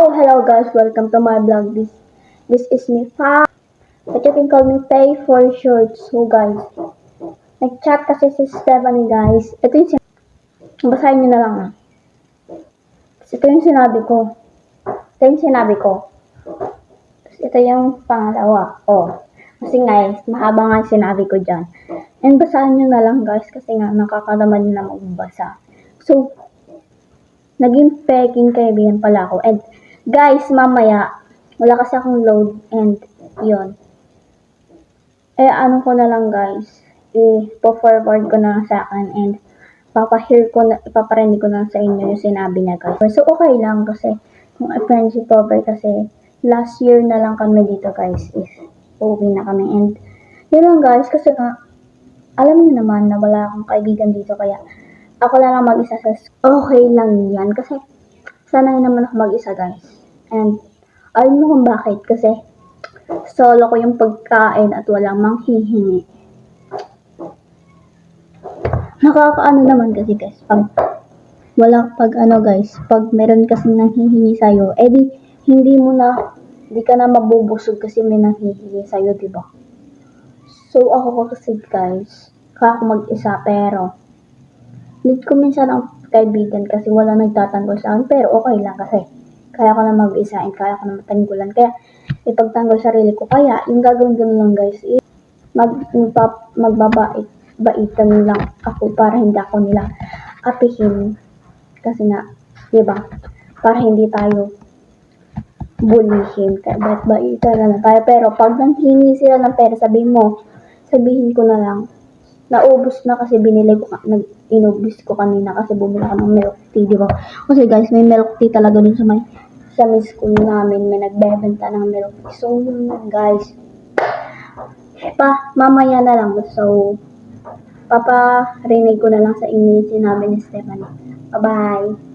Hello guys, welcome to my vlog. This is me, Fa. But you can call me Faye for short. So guys, nag-chat kasi si Stephanie guys. Ito yung basahin nyo na lang. Ito yung sinabi ko. Tapos ito yung pangalawa. Kasi guys, mahaba nga yung sinabi ko dyan. And basahin nyo na lang guys kasi nga nakakalaman nyo na magbasa. So, naging peking kaibigan pala ako. And guys, mamaya, wala kasi akong load and yun. Ano ko na lang guys, po-forward ko na lang sa akin and ipaparinig ko na sa inyo yung sinabi niya guys. So okay lang kasi kung friendship over kasi last year na lang kami dito guys is uuwi na kami and yun lang guys kasi nga alam niyo naman na wala akong kaibigan dito kaya ako na lang mag-isa sa okay lang yan kasi sanay naman ako mag-isa guys and alam mo kung bakit kasi solo ko yung pagkain at walang manghihingi. Nakakaano naman kasi guys, pag meron kasing nanghihingi sa'yo, di ka na mabubusog kasi may nanghihingi sa'yo, diba? So, ako kasi guys, kaya ako mag-isa, pero need ko minsan ang kaibigan kasi wala nagtatanggol sa akin, pero okay lang kasi kaya ko na mag-isa and kaya ko na matanggulan. Kaya, ipagtanggol sarili ko. Kaya, yung gagawin ko lang guys is magbabaitan lang ako para hindi ako nila apihin. Kasi nga, diba? Para hindi tayo bulihin. Kaya baitan na lang tayo. Pero pag nanghingi sila ng pera, sabihin ko na lang, naubos na kasi inubos ko kanina kasi bumili ako ng milk tea, diba? Kasi guys, may milk tea talaga dun sa school namin, may nagbebenta ng milk tea. So, yun guys. Mamaya na lang. So, paparinig ko na lang sa inyo yung sinabi ni Stephanie. Bye-bye!